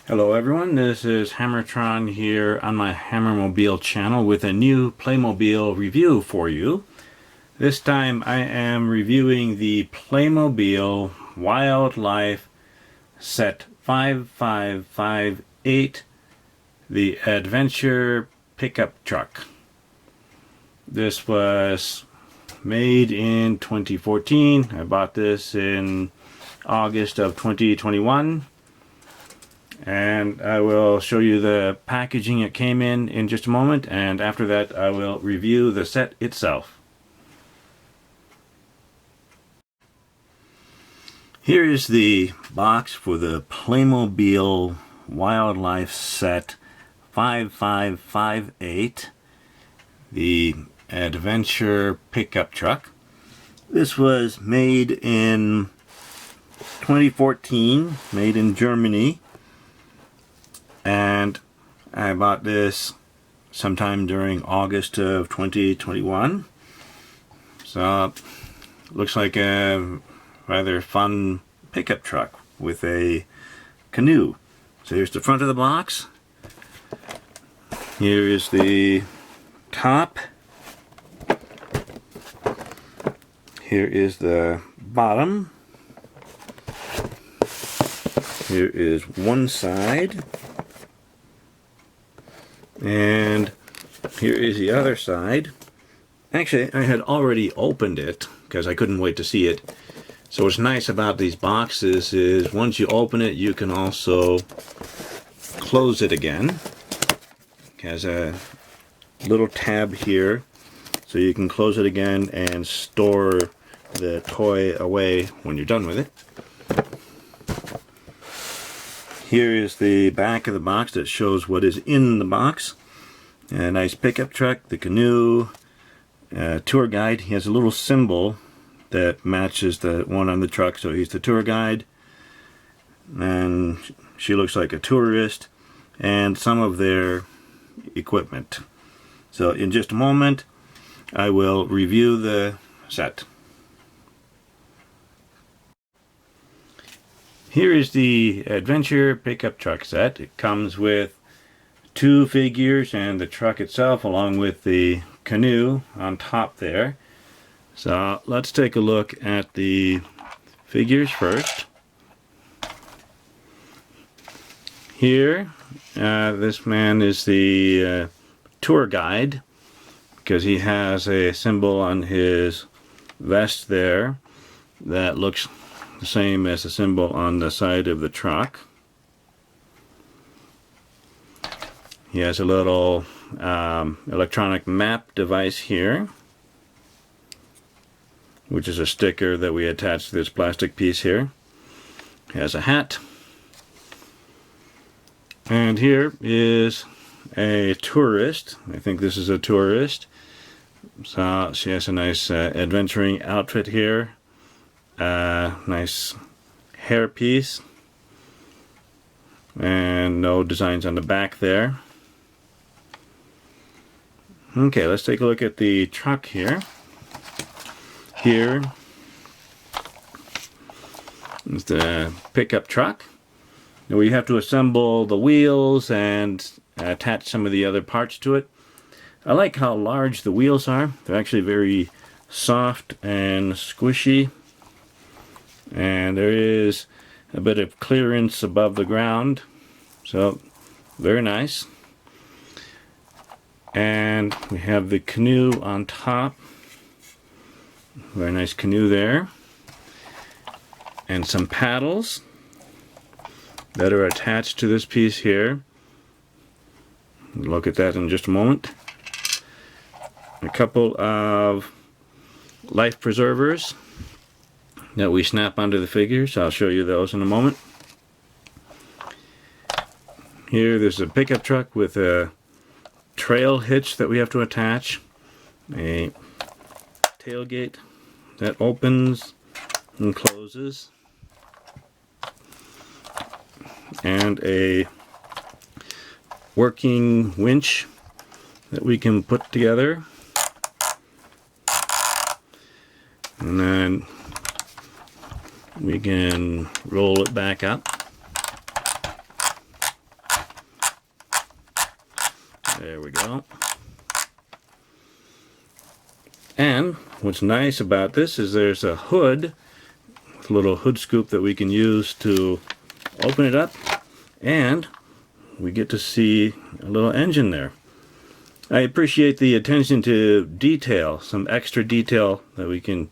Hello everyone, this is Hammertron here on my HammerMobil channel with a new Playmobil review for you. This time I am reviewing the Playmobil Wildlife Set 5558, the Adventure Pickup Truck. This was made in 2014. I bought this in August of 2021. And I will show you the packaging it came in just a moment, and after that I will review the set itself. Here is the box for the Playmobil Wildlife Set 5558, the Adventure Pickup Truck. This was made in 2014, made in Germany. And I bought this sometime during August of 2021. So, looks like a rather fun pickup truck with a canoe. So here's the front of the box. Here is the top. Here is the bottom. Here is one side. And here is the other side. Actually, I had already opened it because I couldn't wait to see it. So what's nice about these boxes is once you open it, you can also close it again. It has a little tab here, so you can close it again and store the toy away when you're done with it. Here is the back of the box that shows what is in the box. A nice pickup truck, the canoe, tour guide. He has a little symbol that matches the one on the truck, so he's the tour guide. And she looks like a tourist, and some of their equipment. So in just a moment, I will review the set. Here is the Adventure Pickup Truck set. It comes with two figures and the truck itself, along with the canoe on top there. So let's take a look at the figures first. Here, this man is the tour guide, because he has a symbol on his vest there that looks the same as the symbol on the side of the truck. He has a little electronic map device here, which is a sticker that we attach to this plastic piece here. He has a hat. And here is a tourist. I think this is a tourist. So she has a nice adventuring outfit here. Nice hair piece, and no designs on the back there. Okay, let's take a look at the truck here. Here is the pickup truck. Now we have to assemble the wheels and attach some of the other parts to it. I like how large the wheels are. They're actually very soft and squishy. And there is a bit of clearance above the ground, so very nice. And we have the canoe on top. Very nice canoe there. And some paddles that are attached to this piece here. We'll look at that in just a moment. A couple of life preservers that we snap onto the figures. I'll show you those in a moment. Here there's a pickup truck with a trail hitch that we have to attach, a tailgate that opens and closes, and a working winch that we can put together. And then we can roll it back up. There we go. And what's nice about this is there's a hood, a little hood scoop that we can use to open it up, and we get to see a little engine there. I appreciate the attention to detail, some extra detail that we can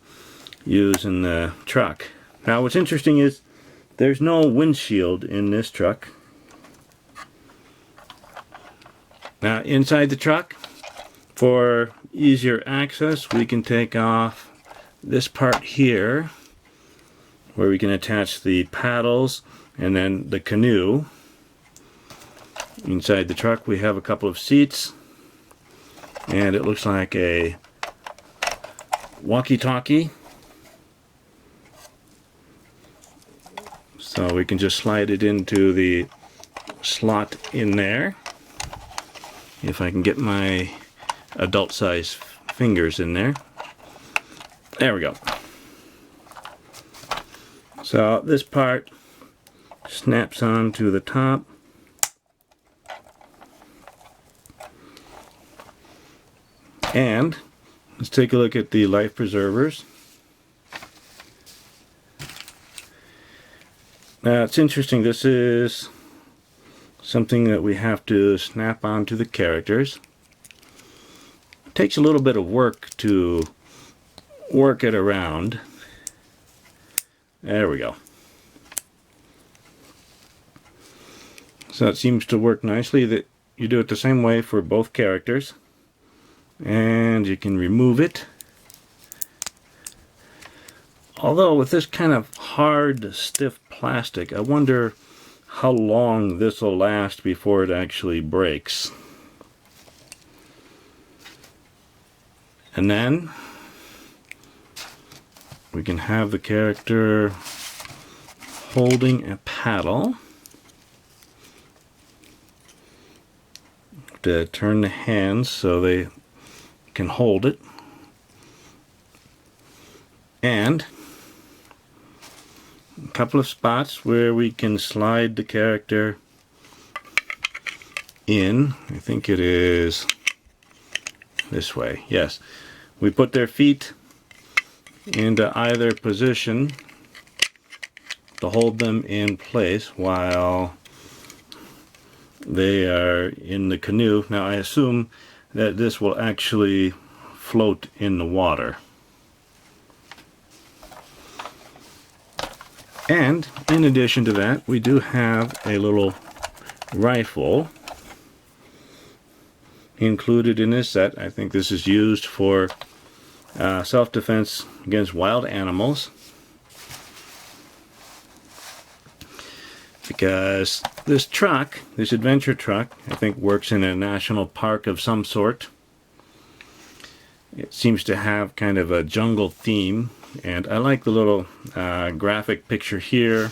use in the truck. Now what's interesting is there's no windshield in this truck. Now inside the truck, for easier access, we can take off this part here where we can attach the paddles and then the canoe. Inside the truck we have a couple of seats, and it looks like a walkie-talkie. So we can just slide it into the slot in there. If I can get my adult size fingers in there. There we go. So this part snaps on to the top. And let's take a look at the life preservers. Now it's interesting, this is something that we have to snap onto the characters. It takes a little bit of work to work it around. There we go. So it seems to work nicely. That you do it the same way for both characters. And you can remove it. Although with this kind of hard, stiff plastic, I wonder how long this will last before it actually breaks. And then we can have the character holding a paddle to turn the hands so they can hold it, and a couple of spots where we can slide the character in. I think it is this way. Yes, we put their feet into either position to hold them in place while they are in the canoe. Now I assume that this will actually float in the water. And in addition to that, we do have a little rifle included in this set. I think this is used for self-defense against wild animals, because this truck, this adventure truck, I think works in a national park of some sort. It seems to have kind of a jungle theme, and I like the little graphic picture here,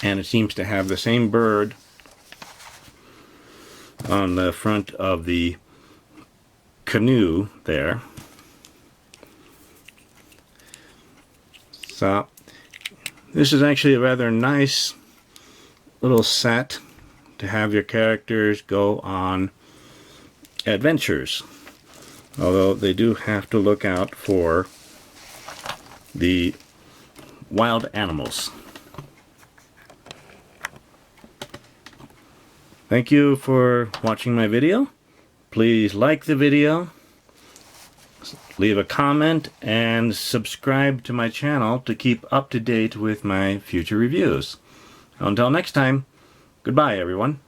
and it seems to have the same bird on the front of the canoe there. So this is actually a rather nice little set to have your characters go on adventures, although they do have to look out for the wild animals. Thank you for watching my video. Please like the video, leave a comment, and subscribe to my channel to keep up to date with my future reviews. Until next time, goodbye everyone.